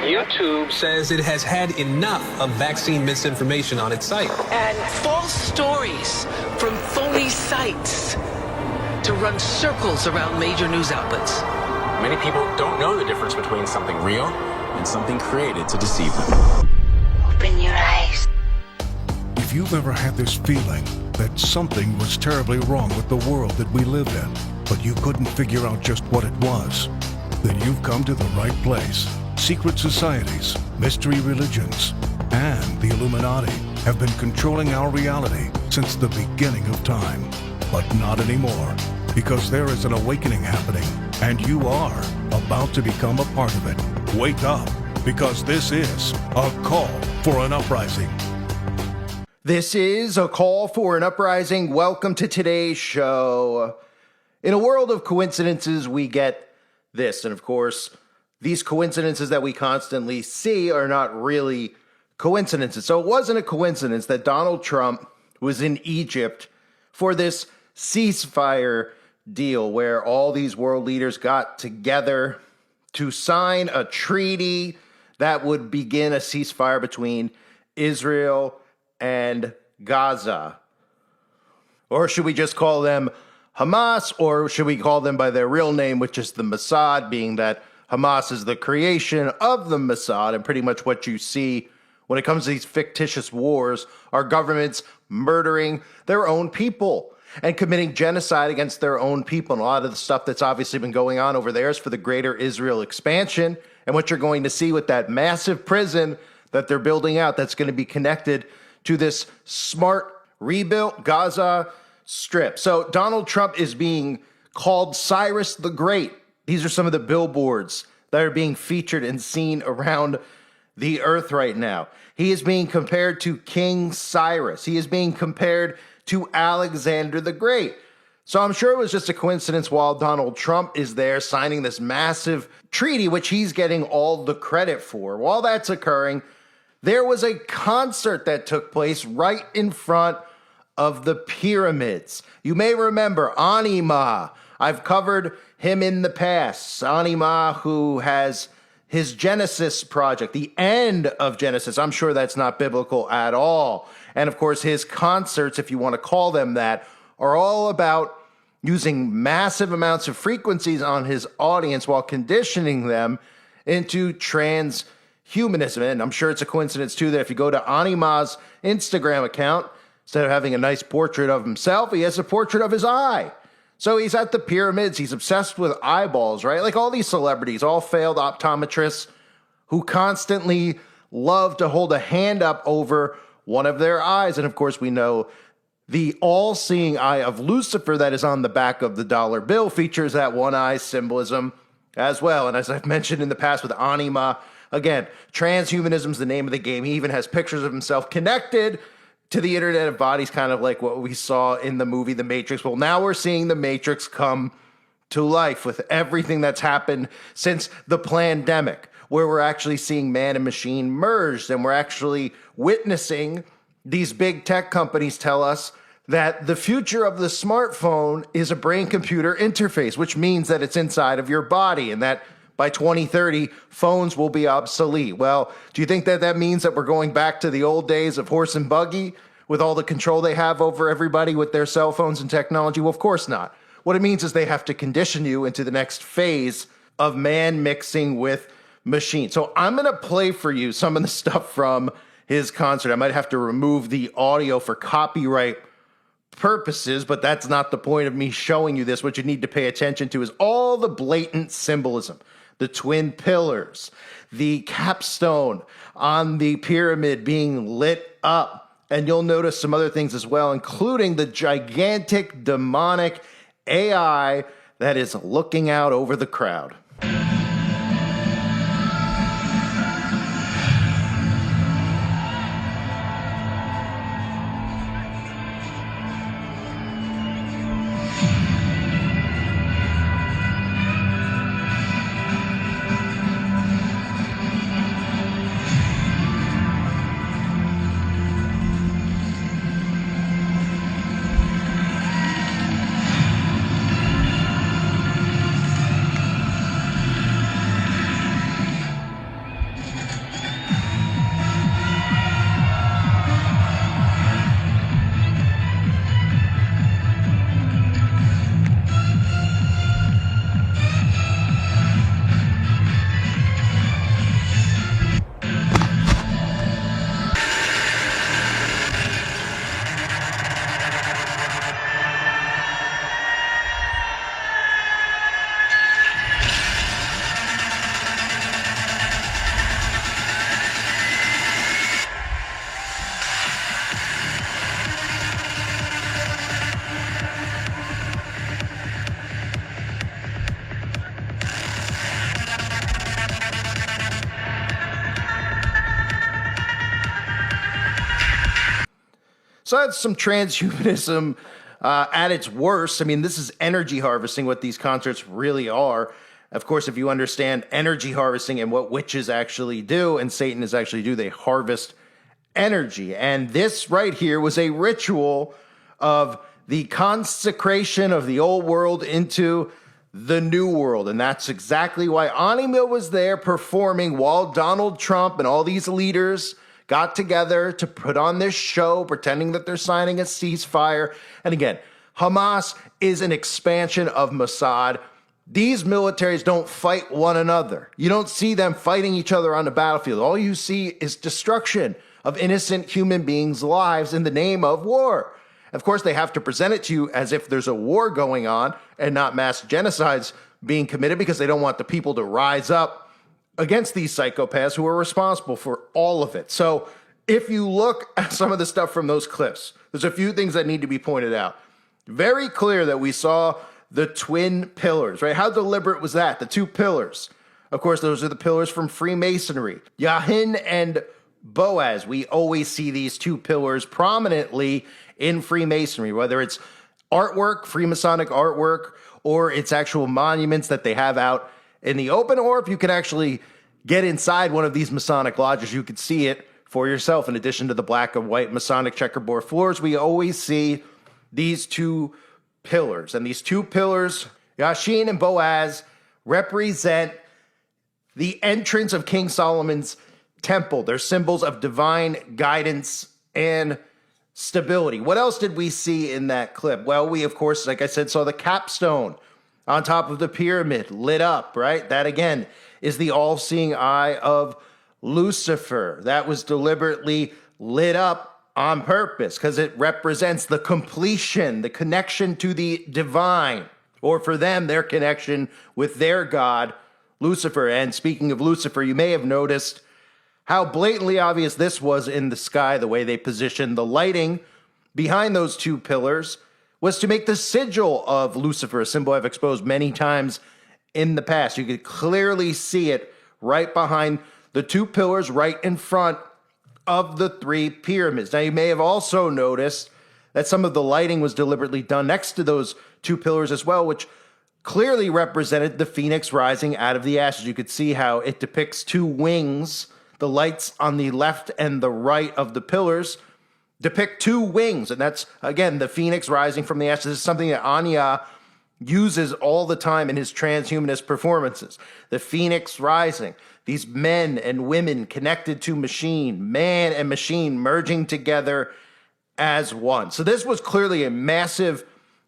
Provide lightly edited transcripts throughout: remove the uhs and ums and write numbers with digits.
YouTube says it has had enough of vaccine misinformation on its site. And false stories from phony sites to run circles around major news outlets. Many people don't know the difference between something real and something created to deceive them. Open your eyes. If you've ever had this feeling that something was terribly wrong with the world that we lived in, but you couldn't figure out just what it was, then you've come to the right place. Secret societies, mystery religions, and the Illuminati have been controlling our reality since the beginning of time. But not anymore, because there is an awakening happening, and you are about to become a part of it. Wake up, because this is a call for an uprising. This is a call for an uprising. Welcome to today's show. In a world of coincidences, we get this. And of course, these coincidences that we constantly see are not really coincidences. So it wasn't a coincidence that Donald Trump was in Egypt for this ceasefire deal where all these world leaders got together to sign a treaty that would begin a ceasefire between Israel and Gaza. Or should we just call them Hamas, or should we call them by their real name, which is the Mossad, being that Hamas is the creation of the Mossad, and pretty much what you see when it comes to these fictitious wars are governments murdering their own people and committing genocide against their own people. And a lot of the stuff that's obviously been going on over there is for the greater Israel expansion. And what you're going to see with that massive prison that they're building out that's going to be connected to this smart rebuilt Gaza Strip. So Donald Trump is being called Cyrus the Great. These are some of the billboards that are being featured and seen around the earth right now. He is being compared to King Cyrus. He is being compared to Alexander the Great. So I'm sure it was just a coincidence while Donald Trump is there signing this massive treaty, which he's getting all the credit for. While that's occurring, there was a concert that took place right in front of the pyramids. You may remember Anima. I've covered him in the past. Anima, who has his Genesis project, the end of Genesis. I'm sure that's not biblical at all. And of course, his concerts, if you want to call them that, are all about using massive amounts of frequencies on his audience while conditioning them into transhumanism. And I'm sure it's a coincidence, too, that if you go to Anima's Instagram account, instead of having a nice portrait of himself, he has a portrait of his eye. So he's at the pyramids. He's obsessed with eyeballs, right? Like all these celebrities, all failed optometrists who constantly love to hold a hand up over one of their eyes. And of course, we know the all-seeing eye of Lucifer that is on the back of the dollar bill features that one eye symbolism as well. And as I've mentioned in the past with Anima, again, transhumanism is the name of the game. He even has pictures of himself connected to the Internet of Bodies, kind of like what we saw in the movie The Matrix. Well, now we're seeing The Matrix come to life with everything that's happened since the pandemic, where we're actually seeing man and machine merged, and we're actually witnessing these big tech companies tell us that the future of the smartphone is a brain-computer interface, which means that it's inside of your body, and that by 2030, phones will be obsolete. Well, do you think that that means that we're going back to the old days of horse and buggy with all the control they have over everybody with their cell phones and technology? Well, of course not. What it means is they have to condition you into the next phase of man mixing with machine. So I'm going to play for you some of the stuff from his concert. I might have to remove the audio for copyright purposes, but that's not the point of me showing you this. What you need to pay attention to is all the blatant symbolism. The twin pillars, the capstone on the pyramid being lit up. And you'll notice some other things as well, including the gigantic demonic AI that is looking out over the crowd. So that's some transhumanism at its worst. I mean, this is energy harvesting, what these concerts really are. Of course, if you understand energy harvesting and what witches actually do and Satanists actually do, they harvest energy. And this right here was a ritual of the consecration of the old world into the new world. And that's exactly why Anima was there performing while Donald Trump and all these leaders got together to put on this show, pretending that they're signing a ceasefire. And again, Hamas is an expansion of Mossad. These militaries don't fight one another. You don't see them fighting each other on the battlefield. All you see is destruction of innocent human beings' lives in the name of war. Of course, they have to present it to you as if there's a war going on and not mass genocides being committed, because they don't want the people to rise up against these psychopaths who are responsible for all of it. So if you look at some of the stuff from those clips, there's a few things that need to be pointed out. Very clear that we saw the twin pillars, right? How deliberate was that? The two pillars. Of course, those are the pillars from Freemasonry. Yahin and Boaz. We always see these two pillars prominently in Freemasonry, whether it's artwork, Freemasonic artwork, or it's actual monuments that they have out in the open, or if you can actually get inside one of these Masonic lodges, you could see it for yourself. In addition to the black and white Masonic checkerboard floors, we always see these two pillars. And these two pillars, Yashin and Boaz, represent the entrance of King Solomon's temple. They're symbols of divine guidance and stability. What else did we see in that clip? Well, we, of course, like I said, saw the capstone on top of the pyramid lit up, right? That, again, is the all-seeing eye of Lucifer. That was deliberately lit up on purpose because it represents the completion, the connection to the divine, or for them, their connection with their god, Lucifer. And speaking of Lucifer, you may have noticed how blatantly obvious this was in the sky. The way they positioned the lighting behind those two pillars was to make the sigil of Lucifer, a symbol I've exposed many times in the past. You could clearly see it right behind the two pillars, right in front of the three pyramids. Now, you may have also noticed that some of the lighting was deliberately done next to those two pillars as well, which clearly represented the phoenix rising out of the ashes. You could see how it depicts two wings. The lights on the left and the right of the pillars depict two wings, and that's, again, the phoenix rising from the ashes. This is something that Anya uses all the time in his transhumanist performances. The phoenix rising, these men and women connected to machine, man and machine merging together as one. So this was clearly a massive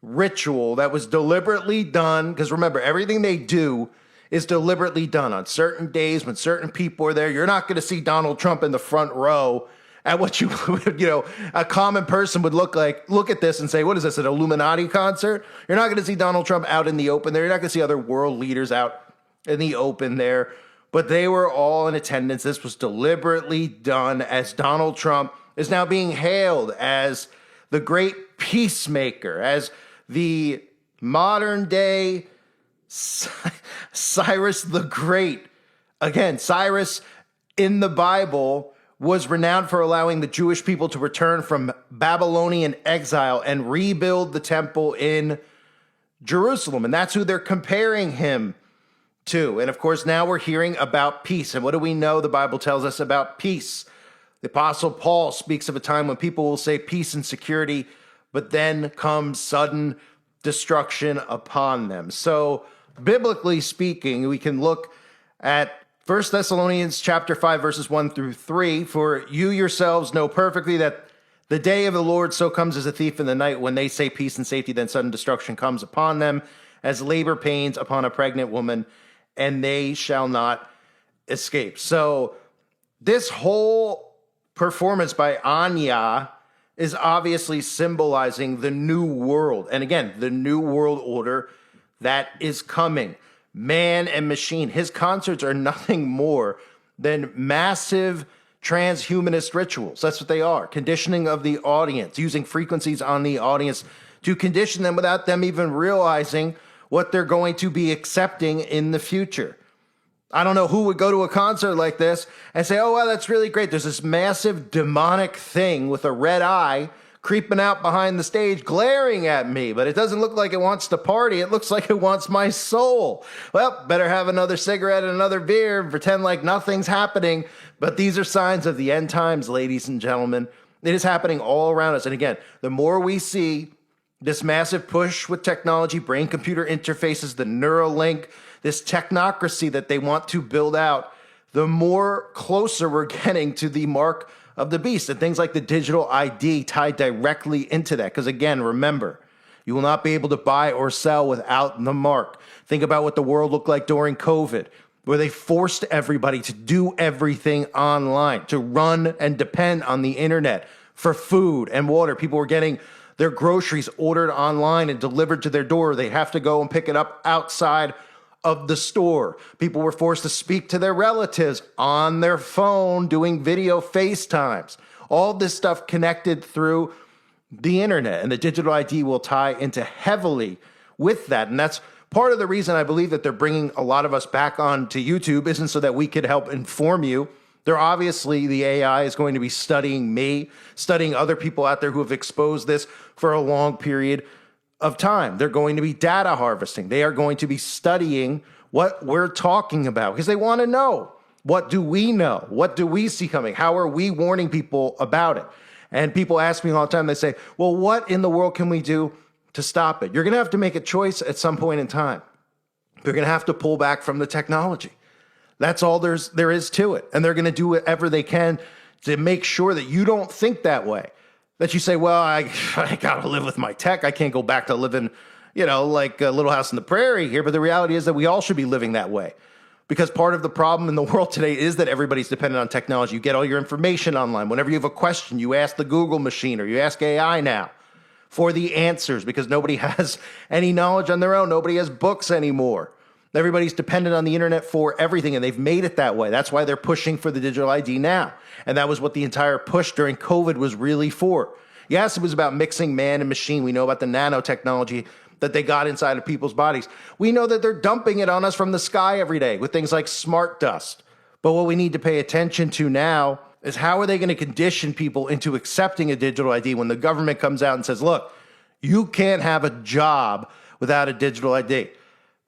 ritual that was deliberately done, because remember, everything they do is deliberately done on certain days when certain people are there. You're not going to see Donald Trump in the front row at what a common person would look at this and say, what is this, an Illuminati concert? You're not going to see Donald Trump out in the open there. You're not going to see other world leaders out in the open there. But they were all in attendance. This was deliberately done as Donald Trump is now being hailed as the great peacemaker, as the modern day Cyrus the Great. Again, Cyrus in the Bible was renowned for allowing the Jewish people to return from Babylonian exile and rebuild the temple in Jerusalem. And that's who they're comparing him to. And of course, now we're hearing about peace. And what do we know the Bible tells us about peace? The Apostle Paul speaks of a time when people will say peace and security, but then comes sudden destruction upon them. So, biblically speaking, we can look at 1 Thessalonians chapter 5, verses 1 through 3. For you yourselves know perfectly that the day of the Lord so comes as a thief in the night. When they say peace and safety, then sudden destruction comes upon them as labor pains upon a pregnant woman, and they shall not escape. So this whole performance by Anya is obviously symbolizing the new world. And again, the new world order that is coming. Man and machine. His concerts are nothing more than massive transhumanist rituals. That's what they are. Conditioning of the audience, using frequencies on the audience to condition them without them even realizing what they're going to be accepting in the future. I don't know who would go to a concert like this and say, oh, wow, that's really great. There's this massive demonic thing with a red eye creeping out behind the stage, glaring at me, but it doesn't look like it wants to party. It looks like it wants my soul. Well, better have another cigarette and another beer and pretend like nothing's happening. But these are signs of the end times, ladies and gentlemen. It is happening all around us. And again, the more we see this massive push with technology, brain-computer interfaces, the Neuralink, this technocracy that they want to build out, the more closer we're getting to the mark of the beast, and things like the digital ID tie directly into that. Because again, remember, you will not be able to buy or sell without the mark. Think about what the world looked like during COVID, where they forced everybody to do everything online, to run and depend on the internet for food and water. People were getting their groceries ordered online and delivered to their door. They have to go and pick it up outside of the store. People were forced to speak to their relatives on their phone, doing video FaceTimes. All this stuff connected through the internet, and the digital ID will tie into heavily with that. And that's part of the reason I believe that they're bringing a lot of us back onto YouTube, isn't so that we could help inform you. They're obviously, the AI is going to be studying me, studying other people out there who have exposed this for a long period of time. They're going to be data harvesting. They are going to be studying what we're talking about because they want to know, what do we know? What do we see coming? How are we warning people about it? And people ask me all the time, they say, well, what in the world can we do to stop it? You're going to have to make a choice at some point in time. You're going to have to pull back from the technology. That's all there is to it. And they're going to do whatever they can to make sure that you don't think that way. That you say, well, I got to live with my tech. I can't go back to living, like a Little House on the Prairie here. But the reality is that we all should be living that way. Because part of the problem in the world today is that everybody's dependent on technology. You get all your information online. Whenever you have a question, you ask the Google machine or you ask AI now for the answers because nobody has any knowledge on their own. Nobody has books anymore. Everybody's dependent on the internet for everything, and they've made it that way. That's why they're pushing for the digital ID now. And that was what the entire push during COVID was really for. Yes, it was about mixing man and machine. We know about the nanotechnology that they got inside of people's bodies. We know that they're dumping it on us from the sky every day with things like smart dust. But what we need to pay attention to now is how are they going to condition people into accepting a digital ID when the government comes out and says, look, you can't have a job without a digital ID.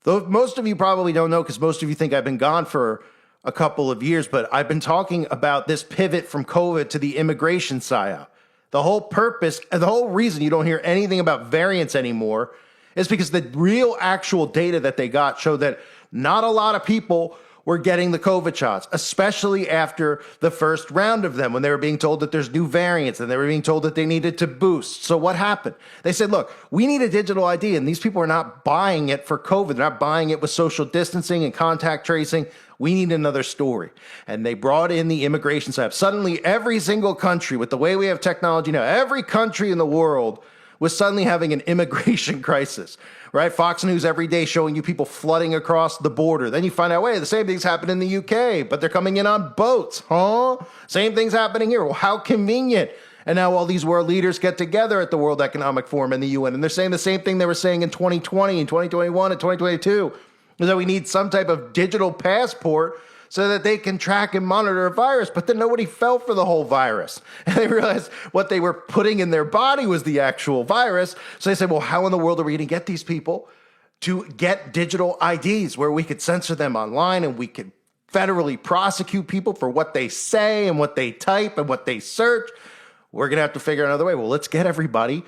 Though most of you probably don't know because most of you think I've been gone for a couple of years, but I've been talking about this pivot from COVID to the immigration psyop. The whole purpose, and the whole reason you don't hear anything about variants anymore is because the real actual data that they got showed that not a lot of people were getting the COVID shots, especially after the first round of them when they were being told that there's new variants and they were being told that they needed to boost. So what happened? They said, look, we need a digital ID, and these people are not buying it for COVID. They're not buying it with social distancing and contact tracing. We need another story. And they brought in the immigration side. Suddenly, every single country, with the way we have technology now, every country in the world was suddenly having an immigration crisis, right? Fox News every day showing you people flooding across the border. Then you find out, wait, the same thing's happened in the UK, but they're coming in on boats, huh? Same thing's happening here. Well, how convenient. And now all these world leaders get together at the World Economic Forum and the UN, and they're saying the same thing they were saying in 2020 and 2021 and 2022, is that we need some type of digital passport so that they can track and monitor a virus. But then nobody fell for the whole virus. And they realized what they were putting in their body was the actual virus. So they said, well, how in the world are we going to get these people to get digital IDs where we could censor them online and we could federally prosecute people for what they say and what they type and what they search? We're going to have to figure out another way. Well, let's get everybody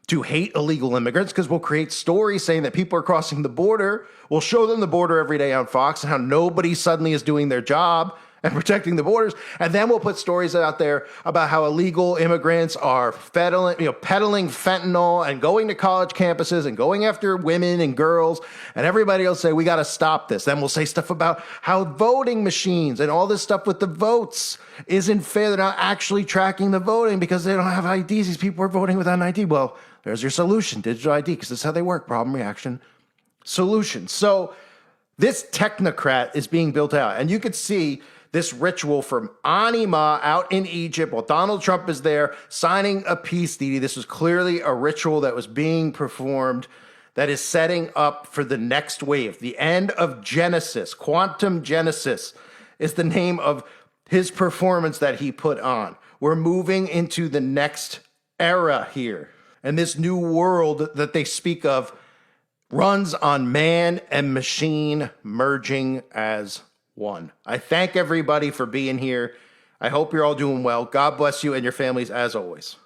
to hate illegal immigrants because we'll create stories saying that people are crossing the border. We'll show them the border every day on Fox and how nobody suddenly is doing their job and protecting the borders. And then we'll put stories out there about how illegal immigrants are peddling fentanyl and going to college campuses and going after women and girls. And everybody will say, we got to stop this. Then we'll say stuff about how voting machines and all this stuff with the votes isn't fair. They're not actually tracking the voting because they don't have IDs. These people are voting without an ID. Well, there's your solution, digital ID, because that's how they work. Problem, reaction, solution. So this technocrat is being built out. And you could see this ritual from Anima out in Egypt while Donald Trump is there signing a peace treaty. This was clearly a ritual that was being performed that is setting up for the next wave. The end of Genesis. Quantum Genesis is the name of his performance that he put on. We're moving into the next era here. And this new world that they speak of runs on man and machine merging as one. I thank everybody for being here. I hope you're all doing well. God bless you and your families as always.